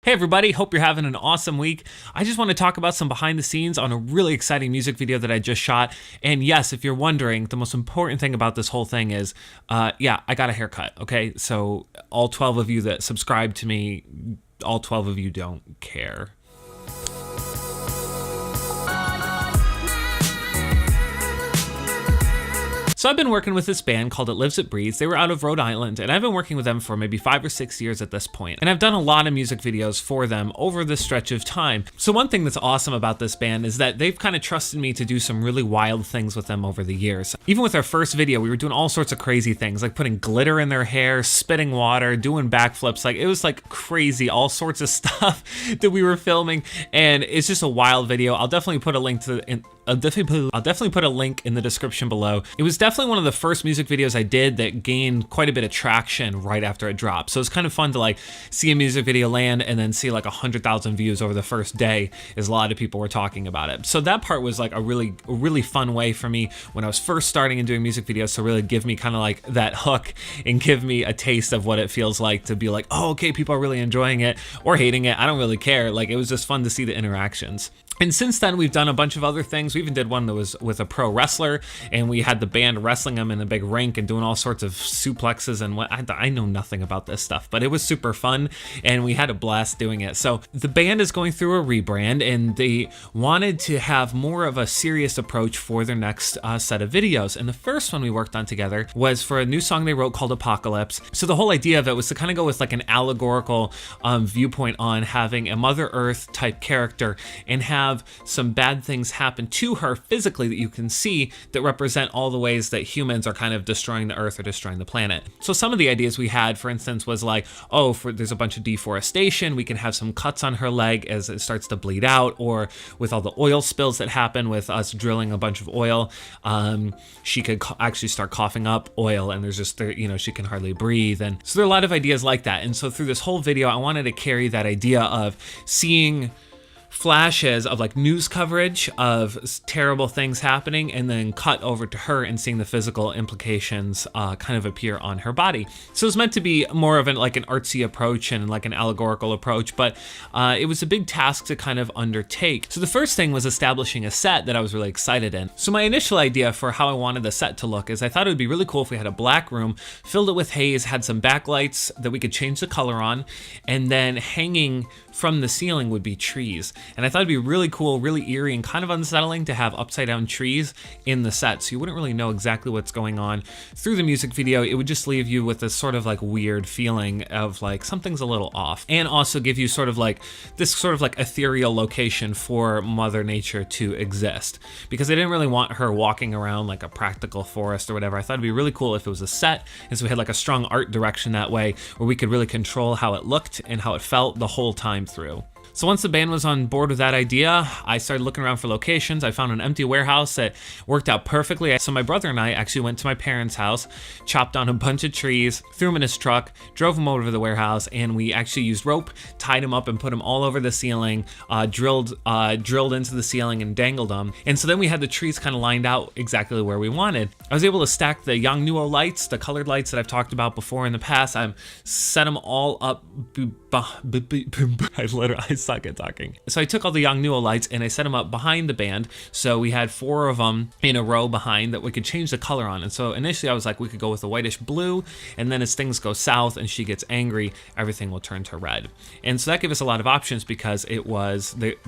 Hey everybody, hope you're having an awesome week. I just want to talk about some behind the scenes on a really exciting music video that I just shot. And yes, if you're wondering, the most important thing about this whole thing is, yeah, I got a haircut, okay? So all 12 of you that subscribe to me, all 12 of you don't care. So I've been working with this band called It Lives, It Breathes. They were out of Rhode Island, and I've been working with them for maybe 5 or 6 years at this point. And I've done a lot of music videos for them over this stretch of time. So one thing that's awesome about this band is that they've kind of trusted me to do some really wild things with them over the years. Even with our first video, we were doing all sorts of crazy things, like putting glitter in their hair, spitting water, doing backflips. Like, it was like crazy, all sorts of stuff that we were filming. And it's just a wild video. I'll definitely put a link to I'll definitely put a link in the description below. It was definitely one of the first music videos I did that gained quite a bit of traction right after it dropped. So it's kind of fun to like see a music video land and then see like 100,000 views over the first day, as a lot of people were talking about it. So that part was like a really fun way for me when I was first starting and doing music videos to really give me kind of like that hook and give me a taste of what it feels like to be like, oh, okay, people are really enjoying it or hating it. I don't really care. Like, it was just fun to see the interactions. And since then, we've done a bunch of other things. We even did one that was with a pro wrestler, and we had the band wrestling him in a big rink and doing all sorts of suplexes and what. I know nothing about this stuff, but it was super fun, and we had a blast doing it. So the band is going through a rebrand, and they wanted to have more of a serious approach for their next set of videos. And the first one we worked on together was for a new song they wrote called Apocalypse. So the whole idea of it was to kind of go with like an allegorical viewpoint on having a Mother Earth type character and have some bad things happen to her physically that you can see that represent all the ways that humans are kind of destroying the earth or destroying the planet. So some of the ideas we had, for instance, was like, oh, there's a bunch of deforestation, we can have some cuts on her leg as it starts to bleed out, or with all the oil spills that happen with us drilling a bunch of oil, she could actually start coughing up oil, and there's just, she can hardly breathe. And so there are a lot of ideas like that. And so through this whole video, I wanted to carry that idea of seeing flashes of like news coverage of terrible things happening and then cut over to her and seeing the physical implications kind of appear on her body. So it's meant to be more of an artsy approach and like an allegorical approach, but it was a big task to kind of undertake. So the first thing was establishing a set that I was really excited in. So my initial idea for how I wanted the set to look is I thought it would be really cool if we had a black room, filled it with haze, had some backlights that we could change the color on, and then hanging from the ceiling would be trees. And I thought it'd be really cool, really eerie, and kind of unsettling to have upside down trees in the set, so you wouldn't really know exactly what's going on through the music video. It would just leave you with this sort of like weird feeling of like something's a little off, and also give you sort of like this sort of like ethereal location for Mother Nature to exist, because I didn't really want her walking around like a practical forest or whatever. I thought it'd be really cool if it was a set, and so we had like a strong art direction that way where we could really control how it looked and how it felt the whole time through. So once the band was on board with that idea, I started looking around for locations. I found an empty warehouse that worked out perfectly. So my brother and I actually went to my parents' house, chopped down a bunch of trees, threw them in his truck, drove them over to the warehouse, and we actually used rope, tied them up and put them all over the ceiling, drilled into the ceiling and dangled them. And so then we had the trees kind of lined out exactly where we wanted. I was able to stack the Yongnuo lights, the colored lights that I've talked about before in the past. I set them all up. I suck at talking. So I took all the Yongnuo lights and I set them up behind the band. So we had 4 of them in a row behind that we could change the color on. And so initially I was like, we could go with a whitish blue, and then as things go south and she gets angry, everything will turn to red. And so that gave us a lot of options because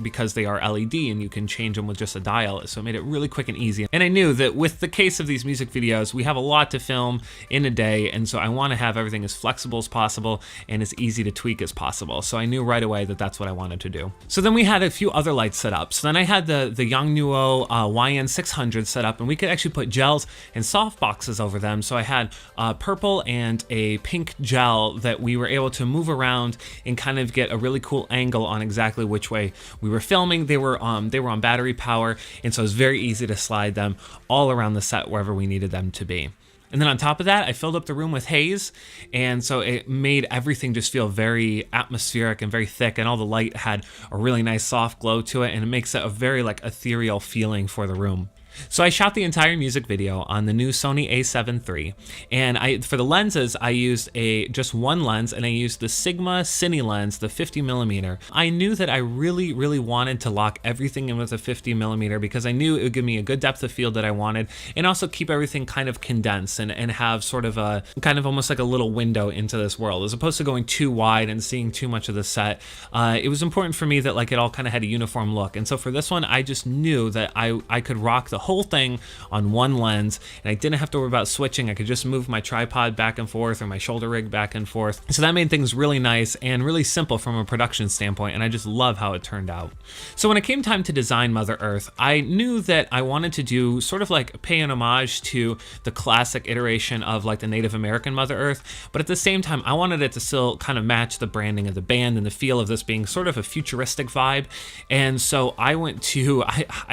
because they are LED and you can change them with just a dial. So it made it really quick and easy. And I knew that with the case of these music videos, we have a lot to film in a day. And so I want to have everything as flexible as possible and as easy to tweak as possible. So I knew right away that that's what I wanted to do. So then we had a few other lights set up. So then I had the Yongnuo YN600 set up, and we could actually put gels and soft boxes over them. So I had purple and a pink gel that we were able to move around and kind of get a really cool angle on exactly which way we were filming. They were on battery power, and so it was very easy to slide them all around the set wherever we needed them to be. And then on top of that, I filled up the room with haze, and so it made everything just feel very atmospheric and very thick, and all the light had a really nice soft glow to it, and it makes it a very like ethereal feeling for the room. So I shot the entire music video on the new Sony a7 III, and for the lenses I used just one lens, and I used the Sigma Cine lens, the 50mm. I knew that I really wanted to lock everything in with a 50mm because I knew it would give me a good depth of field that I wanted, and also keep everything kind of condensed and have sort of a kind of almost like a little window into this world, as opposed to going too wide and seeing too much of the set. It was important for me that like it all kind of had a uniform look, and so for this one I just knew that I could rock the whole thing on one lens, and I didn't have to worry about switching. I could just move my tripod back and forth or my shoulder rig back and forth. So that made things really nice and really simple from a production standpoint, and I just love how it turned out. So when it came time to design Mother Earth, I knew that I wanted to do sort of like pay an homage to the classic iteration of like the Native American Mother Earth, but at the same time I wanted it to still kind of match the branding of the band and the feel of this being sort of a futuristic vibe. And so I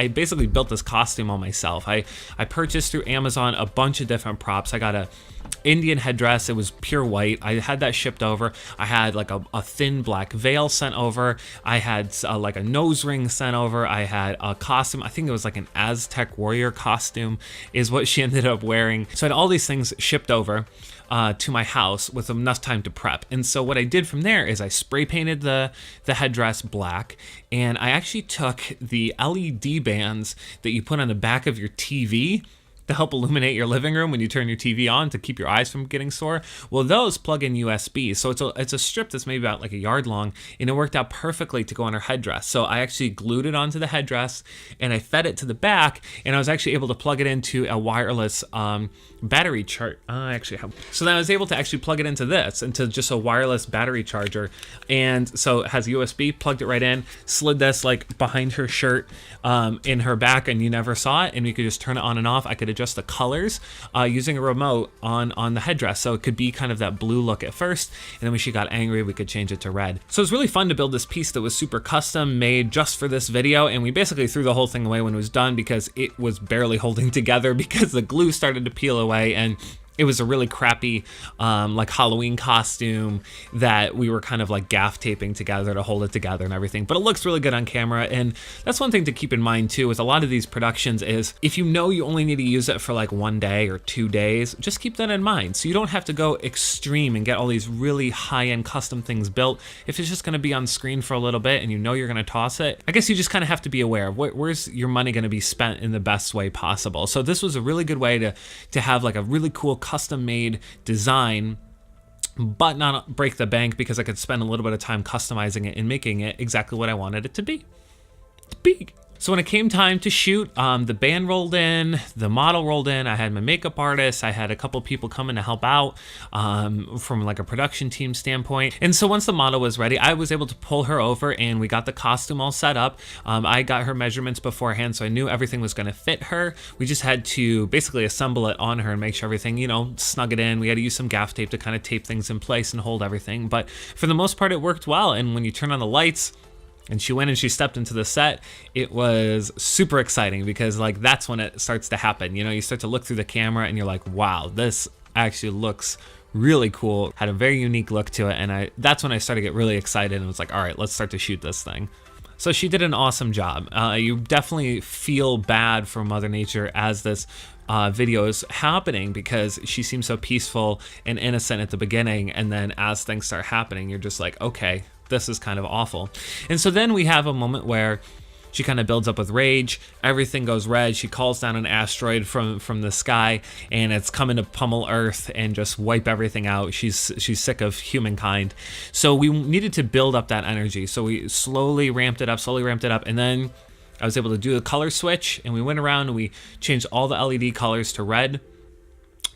basically built this costume on myself. I purchased through Amazon a bunch of different props. I got a Indian headdress. It was pure white. I had that shipped over. I had like a thin black veil sent over. I had like a nose ring sent over. I had a costume. I think it was like an Aztec warrior costume is what she ended up wearing. So I had all these things shipped over to my house with enough time to prep. And so what I did from there is I spray painted the headdress black, and I actually took the LED bands that you put on the back of your TV to help illuminate your living room when you turn your TV on to keep your eyes from getting sore. Well, those plug in USB. So it's a strip that's maybe about like a yard long, and it worked out perfectly to go on her headdress. So I actually glued it onto the headdress and I fed it to the back, and I was actually able to plug it into a wireless battery chart. So then I was able to actually plug it into just a wireless battery charger. And so it has USB, plugged it right in, slid this like behind her shirt in her back, and you never saw it, and you could just turn it on and off. I could adjust the colors using a remote on the headdress, so it could be kind of that blue look at first, and then when she got angry we could change it to red. So it was really fun to build this piece that was super custom made just for this video, and we basically threw the whole thing away when it was done because it was barely holding together because the glue started to peel away, and it was a really crappy like Halloween costume that we were kind of like gaff taping together to hold it together and everything. But it looks really good on camera, and that's one thing to keep in mind too with a lot of these productions is if you know you only need to use it for like 1 day or 2 days, just keep that in mind. So you don't have to go extreme and get all these really high-end custom things built. If it's just gonna be on screen for a little bit and you know you're gonna toss it, I guess you just kind of have to be aware of where's your money gonna be spent in the best way possible. So this was a really good way to have like a really cool custom made design, but not break the bank, because I could spend a little bit of time customizing it and making it exactly what I wanted it to be. So when it came time to shoot, the band rolled in, the model rolled in, I had my makeup artist, I had a couple people coming to help out from like a production team standpoint. And so once the model was ready, I was able to pull her over and we got the costume all set up. I got her measurements beforehand, so I knew everything was gonna fit her. We just had to basically assemble it on her and make sure everything, snug it in. We had to use some gaff tape to kind of tape things in place and hold everything. But for the most part, it worked well. And when you turn on the lights, and she went and she stepped into the set, it was super exciting because like that's when it starts to happen. You start to look through the camera and you're like, wow, this actually looks really cool. Had a very unique look to it, and that's when I started to get really excited and was like, all right, let's start to shoot this thing. So she did an awesome job. You definitely feel bad for Mother Nature as this video is happening because she seems so peaceful and innocent at the beginning, and then as things start happening, you're just like, okay, this is kind of awful. And so then we have a moment where she kind of builds up with rage, everything goes red, she calls down an asteroid from the sky, and it's coming to pummel Earth and just wipe everything out. She's sick of humankind. So we needed to build up that energy. So we slowly ramped it up, and then I was able to do the color switch, and we went around and we changed all the LED colors to red.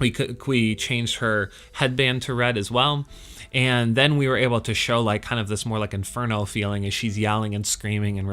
We changed her headband to red as well. And then we were able to show like kind of this more like inferno feeling as she's yelling and screaming and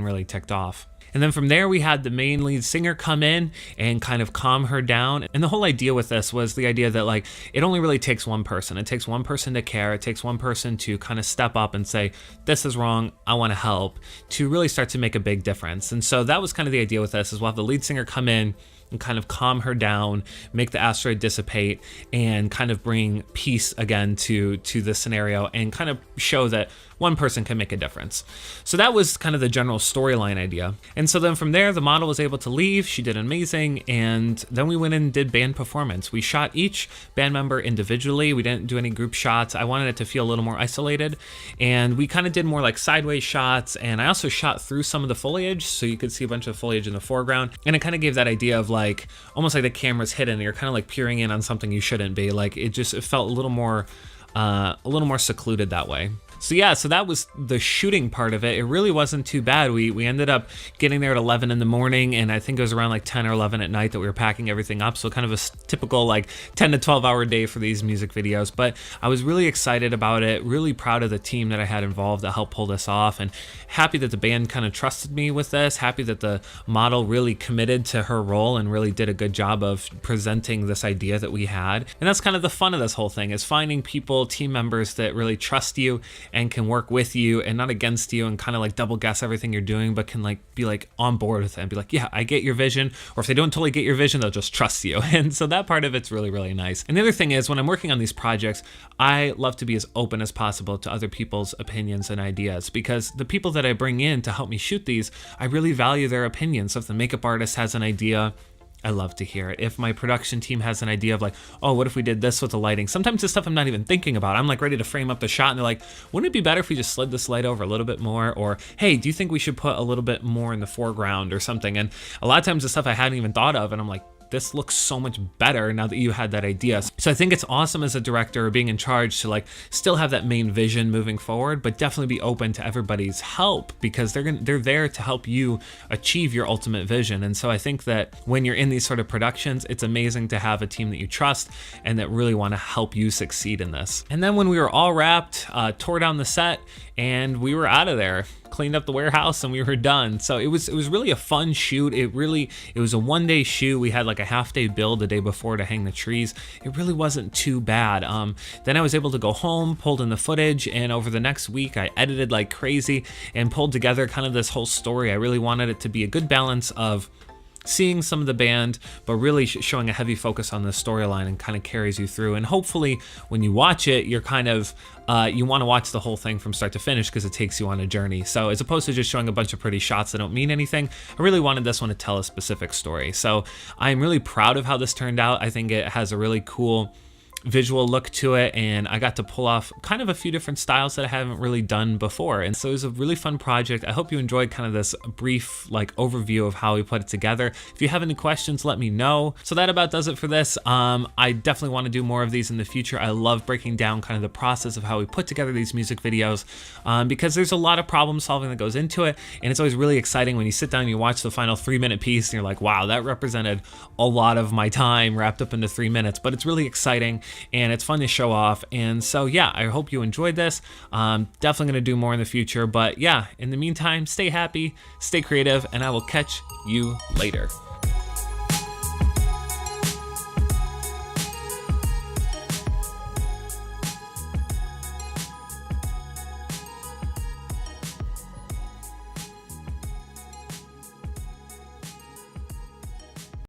really ticked off. And then from there we had the main lead singer come in and kind of calm her down. And the whole idea with this was the idea that like it only really takes one person. It takes one person to care. It takes one person to kind of step up and say, this is wrong, I want to help, to really start to make a big difference. And so that was kind of the idea with this, is we'll have the lead singer come in and kind of calm her down, make the asteroid dissipate, and kind of bring peace again to the scenario, and kind of show that one person can make a difference. So that was kind of the general storyline idea. And so then from there, the model was able to leave. She did amazing. And then we went and did band performance. We shot each band member individually. We didn't do any group shots. I wanted it to feel a little more isolated. And we kind of did more like sideways shots. And I also shot through some of the foliage, so you could see a bunch of foliage in the foreground. And it kind of gave that idea of like, almost like the camera's hidden. You're kind of like peering in on something you shouldn't be. Like it felt a little more secluded that way. So yeah, so that was the shooting part of it. It really wasn't too bad. We ended up getting there at 11 in the morning, and I think it was around like 10 or 11 at night that we were packing everything up. So kind of a typical like 10 to 12 hour day for these music videos. But I was really excited about it, really proud of the team that I had involved that helped pull this off, and happy that the band kind of trusted me with this, happy that the model really committed to her role and really did a good job of presenting this idea that we had. And that's kind of the fun of this whole thing, is finding people, team members that really trust you and can work with you and not against you, and kind of like double guess everything you're doing, but can like be like on board with it and be like, yeah, I get your vision. Or if they don't totally get your vision, they'll just trust you. And so that part of it's really, really nice. And the other thing is, when I'm working on these projects, I love to be as open as possible to other people's opinions and ideas, because the people that I bring in to help me shoot these, I really value their opinions. So if the makeup artist has an idea, I love to hear it. If my production team has an idea of like, oh, what if we did this with the lighting? Sometimes it's stuff I'm not even thinking about. I'm like ready to frame up the shot, and they're like, wouldn't it be better if we just slid this light over a little bit more? Or, hey, do you think we should put a little bit more in the foreground or something? And a lot of times the stuff I hadn't even thought of, and I'm like, this looks so much better now that you had that idea. So I think it's awesome as a director being in charge to like still have that main vision moving forward, but definitely be open to everybody's help, because they're there to help you achieve your ultimate vision. And so I think that when you're in these sort of productions, it's amazing to have a team that you trust and that really want to help you succeed in this. And then when we were all wrapped, tore down the set, and we were out of there, cleaned up the warehouse, and we were done. So it was really a fun shoot. It was a one-day shoot. We had like a half-day build the day before to hang the trees. It really wasn't too bad. Then I was able to go home, pulled in the footage, and over the next week I edited like crazy and pulled together kind of this whole story. I really wanted it to be a good balance of seeing some of the band, but really showing a heavy focus on the storyline, and kind of carries you through. And hopefully when you watch it, you're kind of, you want to watch the whole thing from start to finish, because it takes you on a journey. So as opposed to just showing a bunch of pretty shots that don't mean anything, I really wanted this one to tell a specific story. So I'm really proud of how this turned out. I think it has a really cool visual look to it, and I got to pull off kind of a few different styles that I haven't really done before. And so it was a really fun project. I hope you enjoyed kind of this brief like overview of how we put it together. If you have any questions, let me know. So that about does it for this. I definitely want to do more of these in the future. I love breaking down kind of the process of how we put together these music videos, because there's a lot of problem solving that goes into it, and it's always really exciting when you sit down and you watch the final 3-minute piece and you're like, wow, that represented a lot of my time wrapped up into 3 minutes. But it's really exciting and it's fun to show off. And so yeah, I hope you enjoyed this. Definitely gonna do more in the future, but yeah, in the meantime, stay happy, stay creative, and I will catch you later.